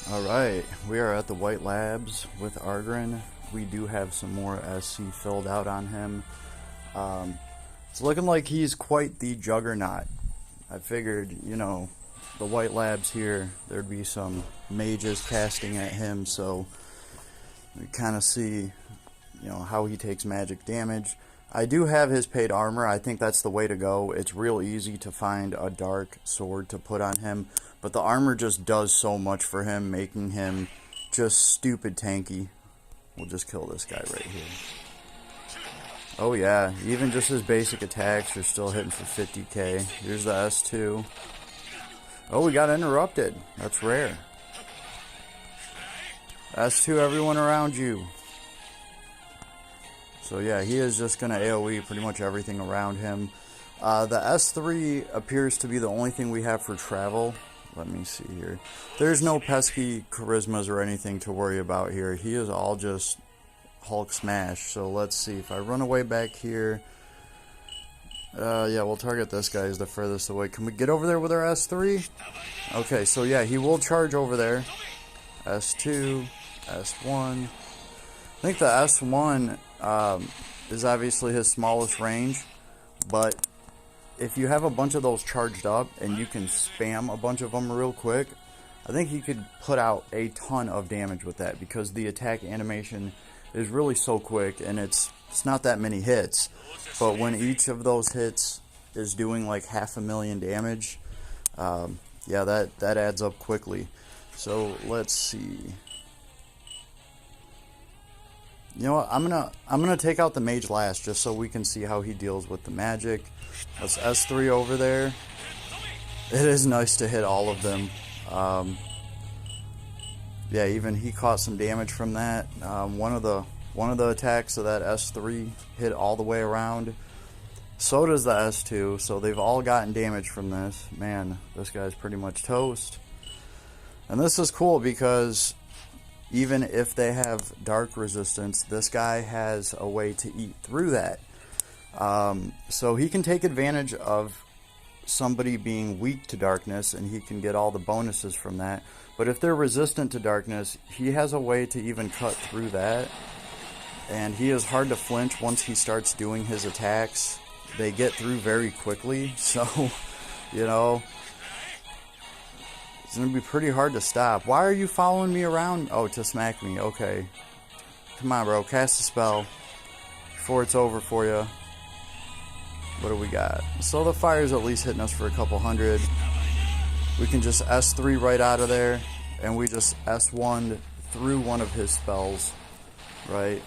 Alright, we are at the White Labs with Arngrim. We do have some more SC filled out on him. It's looking like he's quite the juggernaut. I figured, the White Labs here, there'd be some mages casting at him, so we kind of see, how he takes magic damage. I do have his paid armor. I think that's the way to go. It's real easy to find a dark sword to put on him, but the armor just does so much for him, making him just stupid tanky. We'll just kill this guy right here. Oh yeah, even just his basic attacks are still hitting for 50k. Here's the S2. Oh, we got interrupted. That's rare. S2, everyone around you. So yeah, he is just going to AoE pretty much everything around him. The S3 appears to be the only thing we have for travel. Let me see here. There's no pesky charismas or anything to worry about here. He is all just Hulk smash. So let's see. If I run away back here... yeah, we'll target this guy as the furthest away. Can we get over there with our S3? Okay, so yeah, he will charge over there. S2, S1. I think the S1 is obviously his smallest range, but if you have a bunch of those charged up and you can spam a bunch of them real quick, I think he could put out a ton of damage with that, because the attack animation is really so quick and it's not that many hits, but when each of those hits is doing like 500,000 damage, yeah, that adds up quickly. So let's see. You know what, I'm gonna take out the mage last just so we can see how he deals with the magic. Let's S3 over there. It is nice to hit all of them. Yeah, even he caught some damage from that. One of the attacks of that S3 hit all the way around. So does the S2, so they've all gotten damage from this. Man, this guy's pretty much toast. And this is cool because even if they have dark resistance, this guy has a way to eat through that. So he can take advantage of somebody being weak to darkness, and he can get all the bonuses from that. But if they're resistant to darkness, he has a way to even cut through that. And he is hard to flinch once he starts doing his attacks. They get through very quickly, so, it's going to be pretty hard to stop. Why are you following me around? Oh, to smack me. Okay. Come on, bro. Cast a spell before it's over for you. What do we got? So the fire's at least hitting us for a couple hundred. We can just S3 right out of there, and we just S1'd through one of his spells, right?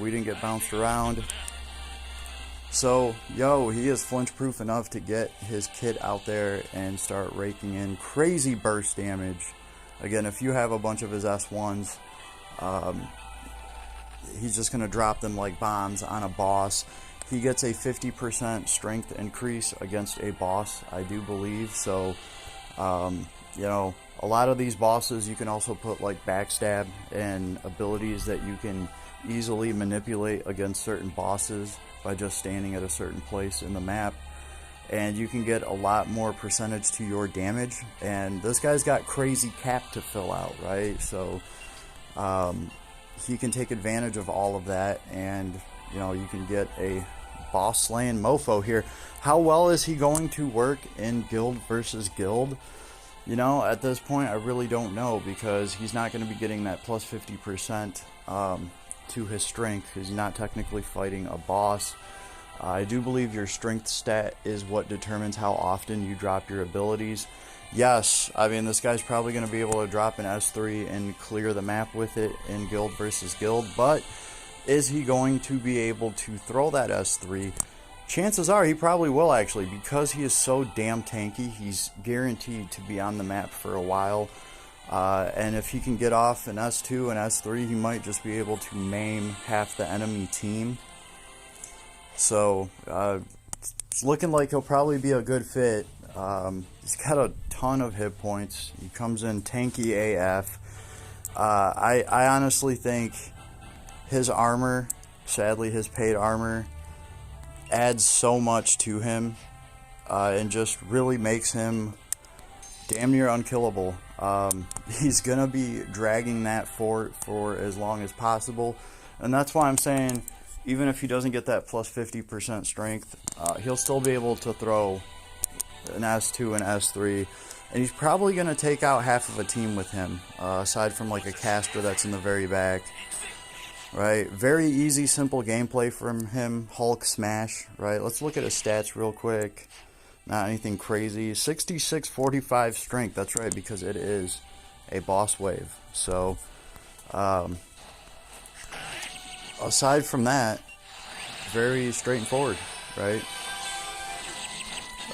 We didn't get bounced around. So, he is flinch-proof enough to get his kit out there and start raking in crazy burst damage. Again, if you have a bunch of his S1s, he's just going to drop them like bombs on a boss. He gets a 50% strength increase against a boss, I do believe. So, a lot of these bosses you can also put like backstab and abilities that you can easily manipulate against certain bosses by just standing at a certain place in the map, and you can get a lot more percentage to your damage. And this guy's got crazy cap to fill out, right? So he can take advantage of all of that, and you can get a boss slaying mofo here. How well is he going to work in guild versus guild? At this point I really don't know, because he's not going to be getting that plus 50% to his strength, because he's not technically fighting a boss. I do believe your strength stat is what determines how often you drop your abilities. Yes, I mean, this guy's probably going to be able to drop an S3 and clear the map with it in guild versus guild, but is he going to be able to throw that S3? Chances are he probably will, actually, because he is so damn tanky. He's guaranteed to be on the map for a while. And if he can get off an S2 and S3, he might just be able to maim half the enemy team. So, it's looking like he'll probably be a good fit. He's got a ton of hit points. He comes in tanky AF. I honestly think his armor, sadly his paid armor, adds so much to him, and just really makes him damn near unkillable. He's going to be dragging that for as long as possible. And that's why I'm saying, even if he doesn't get that plus 50% strength, he'll still be able to throw an S2 and S3. And he's probably going to take out half of a team with him, aside from like a caster that's in the very back. Right? Very easy, simple gameplay from him. Hulk smash. Right? Let's look at his stats real quick. Not anything crazy. 66-45 strength. That's right, because it is a boss wave. So, aside from that, very straightforward, right?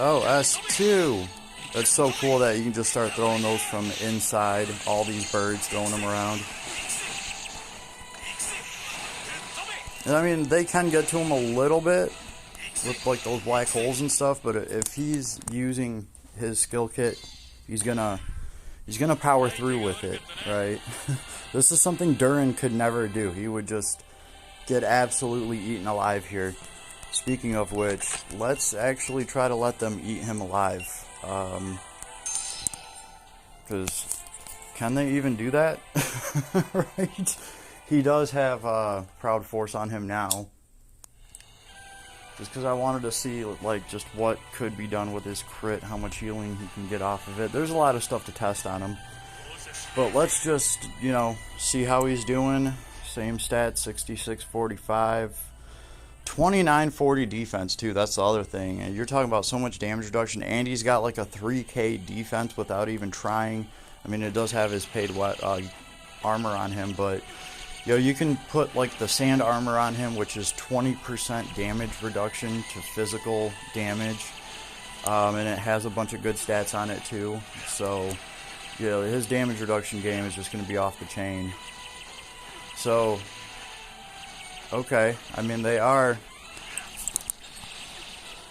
Oh, S2. That's so cool that you can just start throwing those from inside. All these birds, throwing them around. And I mean, they can get to him a little bit with like those black holes and stuff, but if he's using his skill kit, he's gonna power through with it, right? This is something Durin could never do. He would just get absolutely eaten alive here. Speaking of which, let's actually try to let them eat him alive. Because can they even do that? Right? He does have Proud Force on him now. Just because I wanted to see like just what could be done with his crit, how much healing he can get off of it. There's a lot of stuff to test on him. But let's just, you know, see how he's doing. Same stats, 66-45. 29-40 defense too. That's the other thing. And you're talking about so much damage reduction, and he's got like a 3k defense without even trying. I mean, it does have his paid armor on him, but yo, you can put like the sand armor on him, which is 20% damage reduction to physical damage, and it has a bunch of good stats on it too. So, you know, his damage reduction game is just going to be off the chain. So, okay, I mean they are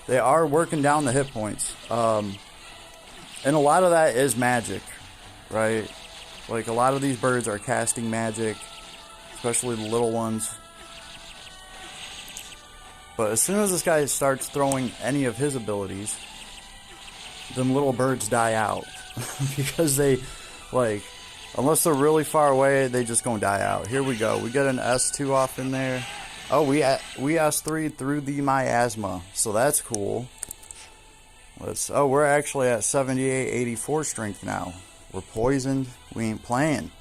working down the hit points, and a lot of that is magic, right? Like a lot of these birds are casting magic, especially the little ones. But as soon as this guy starts throwing any of his abilities, them little birds die out because they, like, unless they're really far away, they just gonna die out. Here we go. We get an S2 off in there. Oh, we S3 through the miasma, so that's cool. We're actually at 78-84 strength now. We're poisoned. We ain't playing.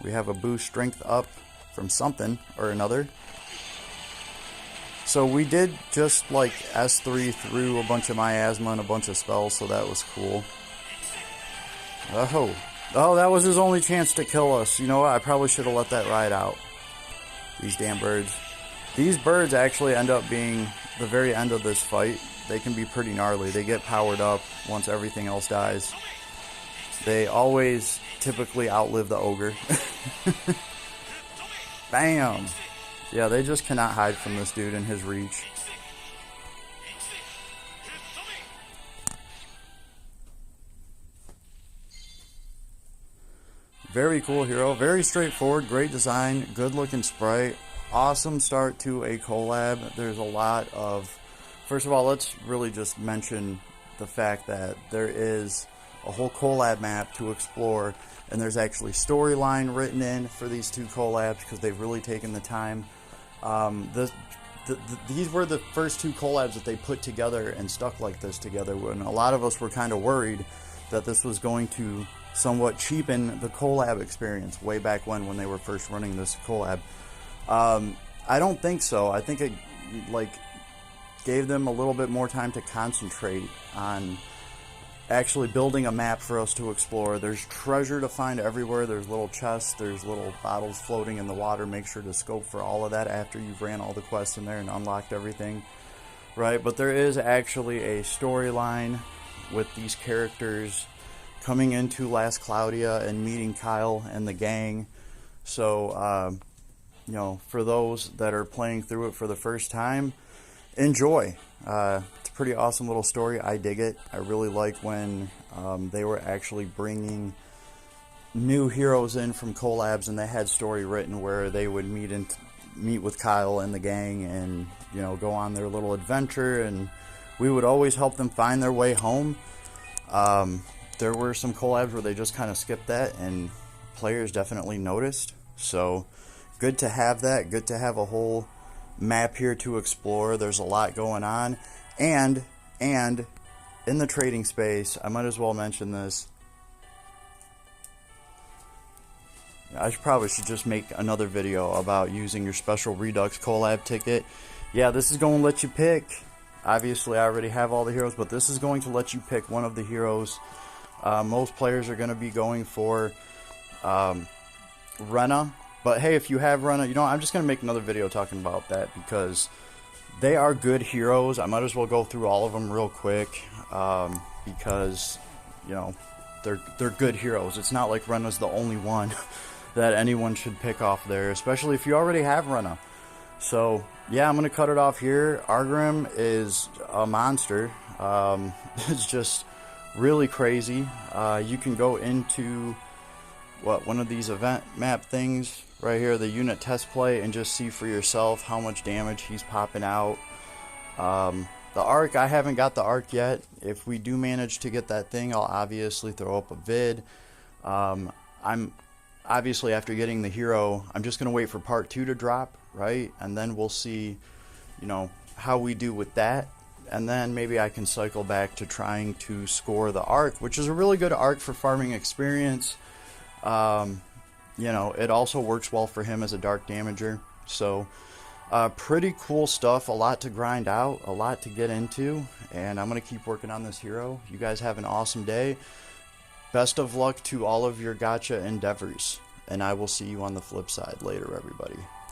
We have a boost strength up from something or another. So we did just like S3 through a bunch of miasma and a bunch of spells, so that was cool. Oh, that was his only chance to kill us. You know what? I probably should have let that ride out. These damn birds. These birds actually end up being the very end of this fight. They can be pretty gnarly. They get powered up once everything else dies. They always typically outlive the ogre. Bam! Yeah, they just cannot hide from this dude in his reach. Very cool hero, very straightforward, great design, good looking sprite, awesome start to a collab. There's a lot of, first of all, let's really just mention the fact that there is a whole collab map to explore, and there's actually storyline written in for these two collabs because they've really taken the time. These were the first two collabs that they put together and stuck like this together, when a lot of us were kind of worried that this was going to somewhat cheapen the collab experience way back when they were first running this collab. I don't think so. I think it like gave them a little bit more time to concentrate on actually building a map for us to explore. There's treasure to find everywhere. There's little chests, there's little bottles floating in the water. Make sure to scope for all of that after you've ran all the quests in there and unlocked everything, right? But there is actually a storyline with these characters coming into Last Claudia and meeting Kyle and the gang. So, you know, for those that are playing through it for the first time, enjoy. It's a pretty awesome little story. I dig it. I really like when they were actually bringing new heroes in from collabs, and they had story written where they would meet with Kyle and the gang, and you know, go on their little adventure, and we would always help them find their way home. there were some collabs where they just kind of skipped that, and players definitely noticed. So good to have that. Good to have a whole map here to explore. There's a lot going on, and in the trading space, I might as well mention this. I probably should just make another video about using your special Redux collab ticket. Yeah, this is going to let you pick. Obviously, I already have all the heroes, but this is going to let you pick one of the heroes. Most players are going to be going for Rena. But hey, if you have Rena, you know, I'm just going to make another video talking about that because they are good heroes. I might as well go through all of them real quick because, you know, they're good heroes. It's not like Rena's the only one that anyone should pick off there, especially if you already have Rena. So yeah, I'm gonna cut it off here. Arngrim is a monster. It's just really crazy. You can go into one of these event map things right here, the unit test play, and just see for yourself how much damage he's popping out. The arc, I haven't got the arc yet. If we do manage to get that thing, I'll obviously throw up a vid. I'm obviously, after getting the hero, I'm just going to wait for part 2 to drop, right? And then we'll see, you know, how we do with that. And then maybe I can cycle back to trying to score the arc, which is a really good arc for farming experience. You know, it also works well for him as a dark damager. So, pretty cool stuff. A lot to grind out, a lot to get into. And I'm going to keep working on this hero. You guys have an awesome day. Best of luck to all of your gacha endeavors, and I will see you on the flip side later, everybody.